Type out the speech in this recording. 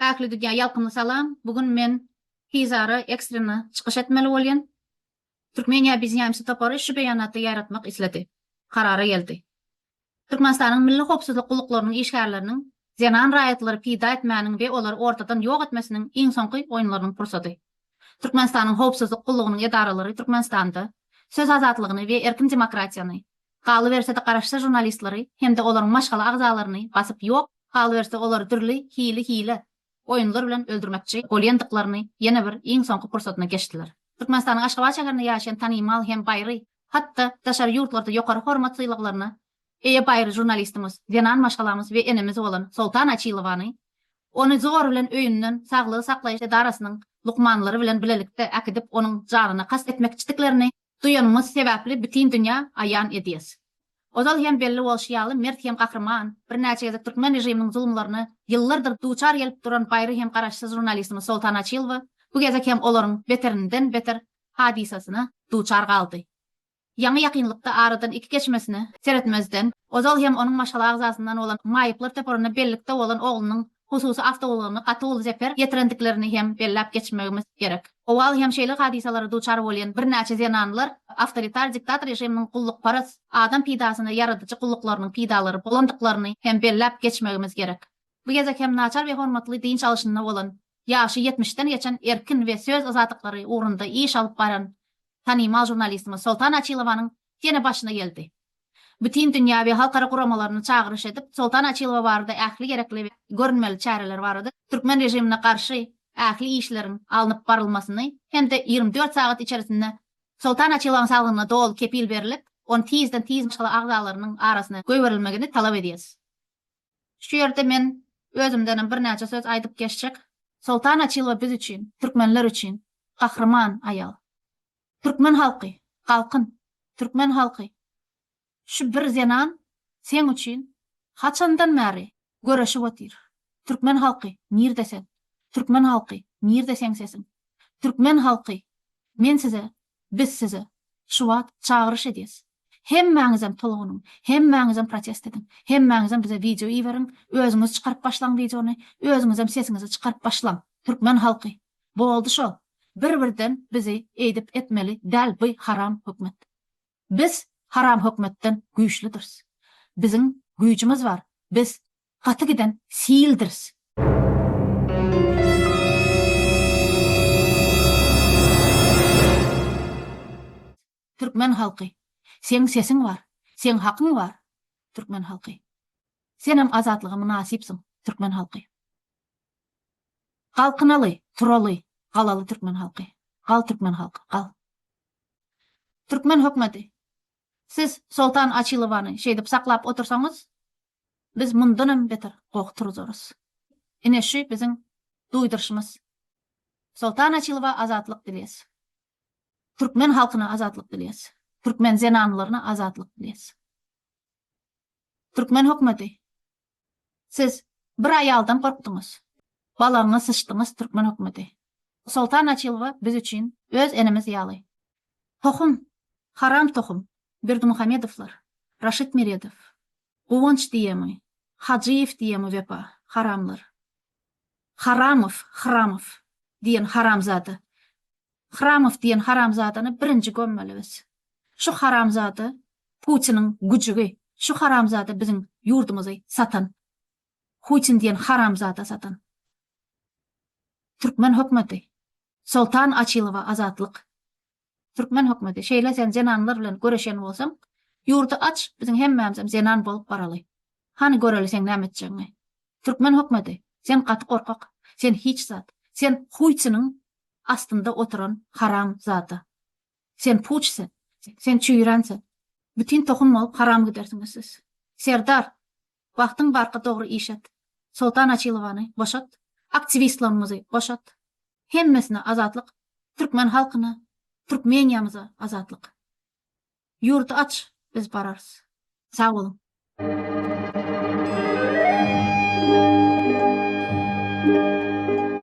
Äkli dünya ýalkymly salam. Bugün men Hizara ekstreny çykyş etmeli bolýan. Türkmeniýa biz ýamsy topary şu beýanaty ýaratmak isledi. Karara geldi. Türkmenistanyň milli howpsuzlyk gullyklarynyň işgärleriniň zenan raýatlary pida etmäniň we olary ortadan ýok etmesiniň iň soňky oýunlarynyň pursaty. Türkmenistanyň howpsuzlyk gullygynyň edaralary Türkmenistanda söz azatlygyny we erkin demokratiýany, galy berse-de garaşsa jurnalistlary hem-de olaryň maşgala agzalaryny basyp ýok, galy berse olary türli hile oýunlar bilen öldürmekçi bolýandyklaryny ýene bir iň soňky pursatyna geçdiler. Türkmenistanyň Aşgabat şäherinde ýaşaýan tanymal hem baýry, hatda daşary ýurtlarda ýokary hormat syýlaklaryna eýe baýry jurnalistimiz, Zenan maşgalamyz we enemiz bolan Soltan Açylowany ony zor bilen öýünden saglygy saklaýyş edarasynyň lukmanlary bilen bilelikde akidip onuň janyna kast etmekçiliklerini duýanymyz sebäpli bütün dünýä aýan edýäs. Ozal hem belli bolşýaly mert hem gahrman, bir näçe gezek türkmen rejiminiň zulmlaryny ýyllardyr duçar gelip duran baýry hem garaşsy jurnalistimiz Soltan Açylow bu gezek hem olaryň beterinden beter hadisasyna duçar galdy. Ýaňy ýakynlykda aradan iki geçmesini seretmezden, ozal hem onuň maşgala agzasyndan olan maýyplar teporyna bellikde bolan oglunyň hususy awtogularyny gatyl zeper getirendiklerini hem bellap geçmegimiz gerek. Owal hem şeýle hadisalary duçar bolýan bir näçe zenanlar awtoritar diktator rejiminiň gullukparas adam pidasyny yaradyjy gulluklarynyň pidalary bolandyklaryny hem bellap geçmegimiz gerek. Bu gezek hem naçar we hormatly din çalışynyna bolan ýaşy 70-den geçen erkin we söz azatyklary ugrunda iş alyp baran tanymal jurnalistimiz Soltan Açylowanyň ýene başyna geldi. Bütün dünýä we halkara guramalaryny çagyryş edip Soltan Açylow barada ähli gerekli görünmeli çareler barady. Türkmen rejimine karşı ähli işlerin alınıp barylmasyny hem-de 24 saat içerisinde Soltan Açylowyň saglygyna dol kepil berilip, on tiz maşgala agzalarynyň arasyna göýberilmegini talap edýäs. Şu ýerde men özümden bir näçe söz aýdyp geçjek. Soltan Açylow biz üçin, türkmenler üçin gahrman aýal. Türkmen halky, galkyn, türkmen halky. Şu bir zenan sen üçin haçandan bäri göreşip otyr. Türkmen halky, nirdesin? Türkmen halky, nirdeseň sesin? Türkmen halky, men size, biz size şu wagt çagyryş edýäs. Hemmäňizem tolgunyň, hemmäňizem protest edin, hemmäňizem bize video iýerin, özüňiz çykaryp başlaň videony, özüňizem sesiňizi çykaryp başlaň. Türkmen halky, boldy şol. Bir-birden bizi eýdip etmeli däl bu haram hökmet. Biz haram hökmetden güýçlidirs. Biziň güýjümiz bar. Biz gaty giden siildirs. Türkmen halky, sen sesiň bar, sen hakyň bar. Türkmen halky, senem azatlygy munasipsiň. Türkmen halky, galkynaly, turaly, galaly türkmen halky. Gal türkmen halky, gal. Türkmen hökmeti, siz Soltan Açylowany şeýdip saklap otursaňyz, biz mundanam beter goktururuz. Ine şu biziň duýdurşymyz. Soltan Açylowa azatlyk dilýäs. Türkmen halkyna azatlyk dilýäs. Türkmen zenanlaryna azatlyk dilýäs. Türkmen hökmeti, siz bir aýaldan gorkdyňyz. Balaňyzy sıçdyňyz türkmen hökmeti. Soltan Açylow biz üçin öz enemiz ýaly. Tohum, haram tohum. Berdimuhamedowlar, Raşid Meredow, Gowonç diýemi, Hajyýew diýemi wepa, haramlar. Hramov diýen haramzady. Hramov diýen haramzadyny birinji gömmelibiz. Şu haramzady Putiniň güjügi, şu haramzady biziň ýurdumuzy satan. Putin diýen haramzada satan. Türkmen hökmeti, Soltan Açylowa azatlyk. Türkmen hökmeti, şeýle sen zenanlar bilen göreşen bolsaň, ýurdu aç, biziň hemmämiz zenan bolup baraly. Hani göreliseň näme etjeňi? Türkmen hökmeti, sen gaty gorkak, sen hiç zat, sen huýçynyň astynda oturan haram zata. Sen puçsen, sen çüýransen. Bütün tohum bolup haram gidersiňiz siz. Serdar, wagtyň barka dogry iş et. Soltan Açylowany boşat, aktivistlarymyzy boşat. Hemmesine azatlyk, türkmen halkyna, Türkmeniýamyza azatlyk. Ýurdu aç, biz bararys. Sag bolun.